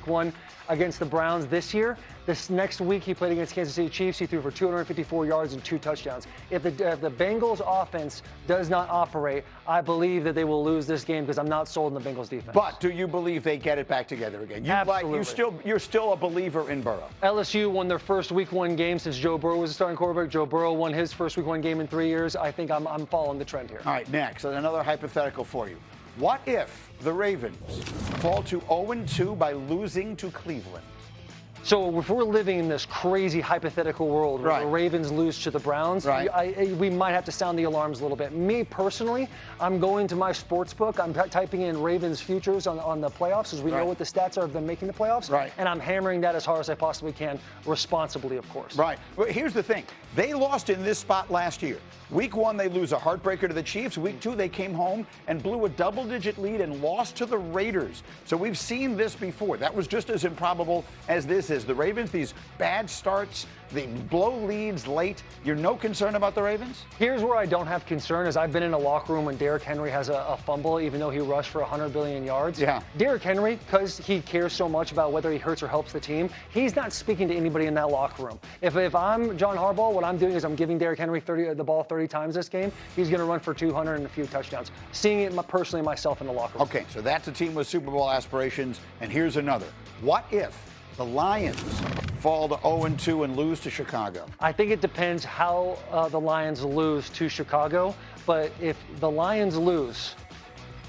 week 1 against the Browns this year. This next week he played against Kansas City Chiefs. He threw for 254 yards and 2 touchdowns. If the Bengals offense does not operate, I believe that they will lose this game because I'm not sold on the Bengals defense. But do you believe they get it back together again? Absolutely. You're still a believer in Burrow. LSU won their first week 1 game since Joe Burrow was a starting quarterback. Joe Burrow won his first week 1 game in 3 years. I think I'm following the trend here. All right, next, another hypothetical for you. What if the Ravens fall to 0-2 by losing to Cleveland? So if we're living in this crazy hypothetical world where the Ravens lose to the Browns, we might have to sound the alarms a little bit. Me personally, I'm going to my sports book. I'm typing in Ravens futures on the playoffs because we know what the stats are of them making the playoffs. And I'm hammering that as hard as I possibly can, responsibly, of course. Right. But here's the thing. They lost in this spot last year. Week 1, they lose a heartbreaker to the Chiefs. Week 2, they came home and blew a double-digit lead and lost to the Raiders. So we've seen this before. That was just as improbable as this is. The Ravens, these bad starts, they blow leads late. You're no concern about the Ravens? Here's where I don't have concern is I've been in a locker room when Derrick Henry has a fumble, even though he rushed for 100 billion yards. Derrick Henry, because he cares so much about whether he hurts or helps the team, he's not speaking to anybody in that locker room. If I'm John Harbaugh, what I'm doing is I'm giving Derrick Henry the ball 30 times this game. He's going to run for 200 and a few touchdowns. Seeing it personally myself in the locker room. Okay, so that's a team with Super Bowl aspirations. And here's another. What if the Lions fall to 0-2 and lose to Chicago? I think it depends how the Lions lose to Chicago. But if the Lions lose,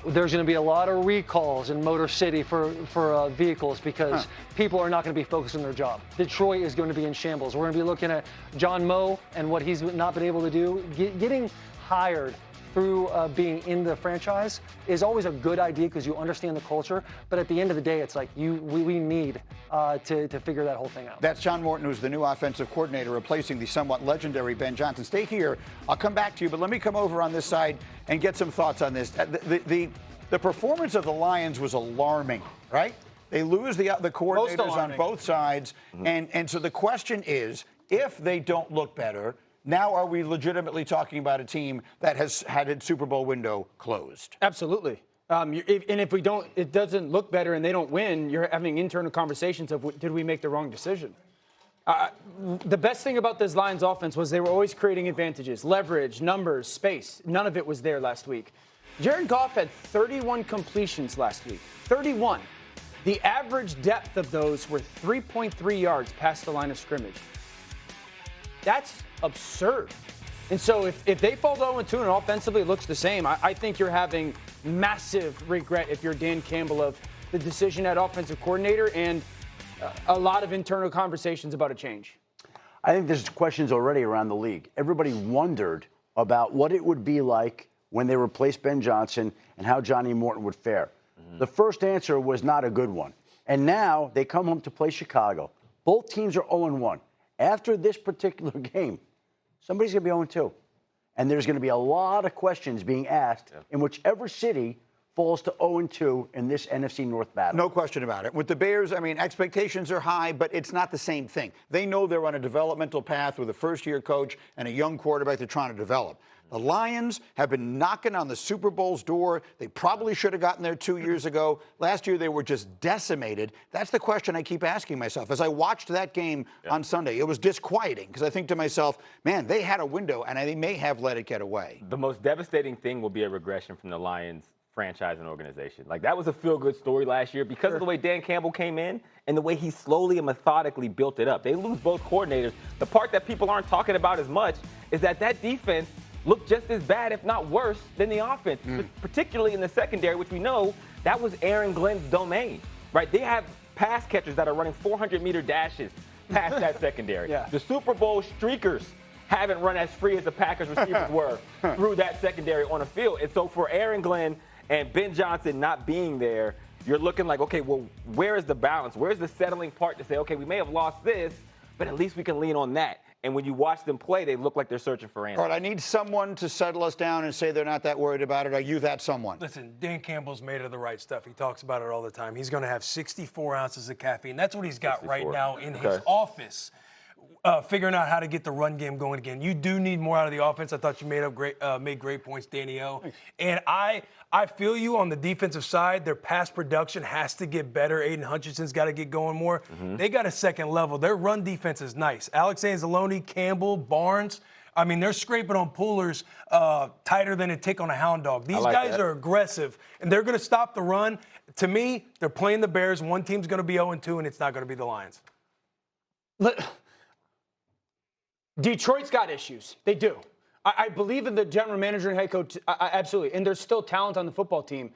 there's going to be a lot of recalls in Motor City for vehicles because people are not going to be focused on their job. Detroit is going to be in shambles. We're going to be looking at John Moe and what he's not been able to do. Getting hired through being in the franchise is always a good idea because you understand the culture. But at the end of the day, it's like we need to figure that whole thing out. That's John Morton, who's the new offensive coordinator, replacing the somewhat legendary Ben Johnson. Stay here. I'll come back to you, but let me come over on this side and get some thoughts on this. The performance of the Lions was alarming, right? They lose the coordinators on both sides. And so the question is, if they don't look better, now are we legitimately talking about a team that has had its Super Bowl window closed? Absolutely. And if we don't, it doesn't look better and they don't win, you're having internal conversations of did we make the wrong decision? The best thing about this Lions offense was they were always creating advantages, leverage, numbers, space. None of it was there last week. Jared Goff had 31 completions last week. 31. The average depth of those were 3.3 yards past the line of scrimmage. That's absurd. And so if they fall to 0-2 and offensively it looks the same, I think you're having massive regret if you're Dan Campbell of the decision at offensive coordinator and a lot of internal conversations about a change. I think there's questions already around the league. Everybody wondered about what it would be like when they replaced Ben Johnson and how Johnny Morton would fare. The first answer was not a good one. And now they come home to play Chicago. Both teams are 0-1. After this particular game, somebody's going to be 0-2. And there's going to be a lot of questions being asked in whichever city falls to 0-2 in this NFC North battle. No question about it. With the Bears, I mean, expectations are high, but it's not the same thing. They know they're on a developmental path with a first-year coach and a young quarterback they're trying to develop. The Lions have been knocking on the Super Bowl's door. They probably should have gotten there 2 years ago. Last year, they were just decimated. That's the question I keep asking myself. As I watched that game on Sunday, it was disquieting because I think to myself, man, they had a window, and they may have let it get away. The most devastating thing will be a regression from the Lions franchise and organization. Like, that was a feel-good story last year because of the way Dan Campbell came in and the way he slowly and methodically built it up. They lose both coordinators. The part that people aren't talking about as much is that defense looked just as bad, if not worse, than the offense, particularly in the secondary, which we know that was Aaron Glenn's domain, right? They have pass catchers that are running 400-meter dashes past that secondary. The Super Bowl streakers haven't run as free as the Packers receivers were through that secondary on the field. And so for Aaron Glenn and Ben Johnson not being there, you're looking like, okay, well, where is the balance? Where's the settling part to say, okay, we may have lost this, but at least we can lean on that. And when you watch them play, they look like they're searching for answers. All right, I need someone to settle us down and say they're not that worried about it. Are you that someone? Listen, Dan Campbell's made of the right stuff. He talks about it all the time. He's going to have 64 ounces of caffeine. That's what he's got 64. right now in his office. figuring out how to get the run game going again. You do need more out of the offense. I thought you made great points, Danny O. And I feel you on the defensive side. Their pass production has to get better. Aiden Hutchinson's got to get going more. They got a second level. Their run defense is nice. Alex Anzalone, Campbell, Barnes. I mean, they're scraping on pullers tighter than a tick on a hound dog. These guys are aggressive, and they're going to stop the run. To me, they're playing the Bears. One team's going to be 0-2, and it's not going to be the Lions. Detroit's got issues. They do. I believe in the general manager and head coach, absolutely. And there's still talent on the football team.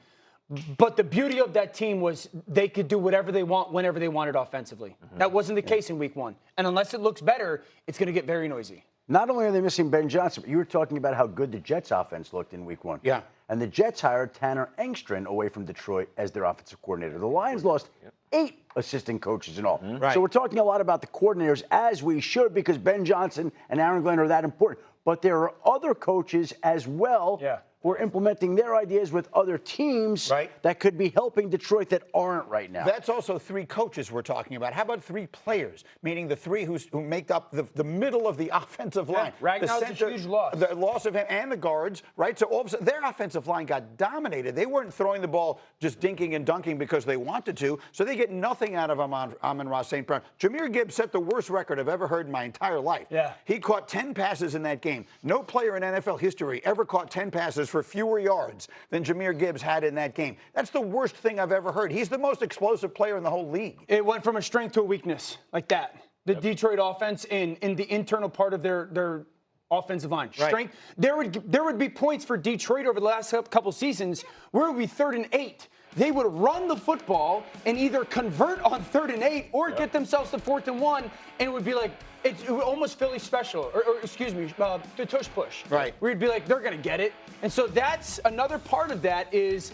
But the beauty of that team was they could do whatever they want whenever they wanted offensively. That wasn't the case in week 1. And unless it looks better, it's going to get very noisy. Not only are they missing Ben Johnson, but you were talking about how good the Jets offense looked in week 1. Yeah. And the Jets hired Tanner Engstrand away from Detroit as their offensive coordinator. The Lions lost 8 assistant coaches in all. Right. So we're talking a lot about the coordinators, as we should, because Ben Johnson and Aaron Glenn are that important. But there are other coaches as well who are implementing their ideas with other teams that could be helping Detroit that aren't right now. That's also 3 coaches we're talking about. How about 3 players, meaning the 3 who make up the middle of the offensive line? Ragnall's a huge loss. The loss of him and the guards, right? So all of a sudden, their offensive line got dominated. They weren't throwing the ball just dinking and dunking because they wanted to, so they get nothing out of Amon-Ra St. Brown. Jameer Gibbs set the worst record I've ever heard in my entire life. Yeah. He caught 10 passes in that game. No player in NFL history ever caught 10 passes for fewer yards than Jameer Gibbs had in that game. That's the worst thing I've ever heard. He's the most explosive player in the whole league. It went from a strength to a weakness, like that. The Detroit offense in the internal part of their offensive line. Strength. There would be points for Detroit over the last couple seasons where it would be 3rd and 8. They would run the football and either convert on 3rd and 8 or get themselves to 4th and 1, and it would be like it would almost Philly special, or excuse me, the tush push. Right. Where you'd be like, they're going to get it. And so that's another part of that is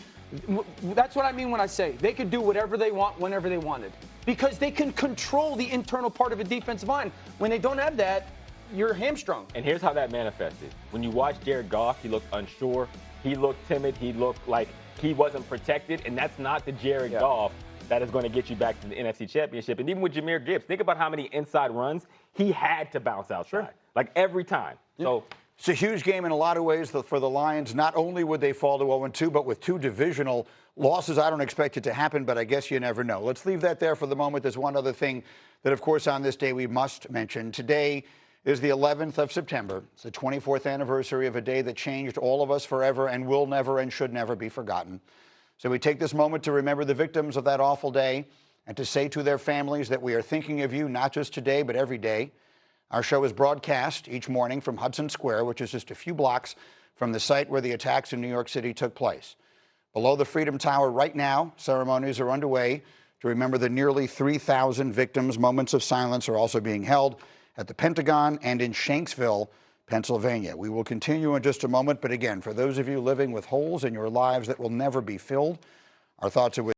that's what I mean when I say they could do whatever they want whenever they wanted, because they can control the internal part of a defensive line. When they don't have that, you're hamstrung. And here's how that manifested. When you watch Jared Goff, he looked unsure. He looked timid. He looked like he wasn't protected. And that's not the Jared Goff that is going to get you back to the NFC Championship. And even with Jameer Gibbs, think about how many inside runs he had to bounce outside. Like every time. So it's a huge game in a lot of ways for the Lions. Not only would they fall to 0-2, but with 2 divisional losses, I don't expect it to happen, but I guess you never know. Let's leave that there for the moment. There's one other thing that, of course, on this day we must mention. Today is the 11th of September. It's the 24th anniversary of a day that changed all of us forever and will never and should never be forgotten. So we take this moment to remember the victims of that awful day and to say to their families that we are thinking of you not just today, but every day. Our show is broadcast each morning from Hudson Square, which is just a few blocks from the site where the attacks in New York City took place. Below the Freedom Tower right now, ceremonies are underway to remember the nearly 3,000 victims. Moments of silence are also being held at the Pentagon and in Shanksville, Pennsylvania. We will continue in just a moment, but again, for those of you living with holes in your lives that will never be filled, our thoughts are with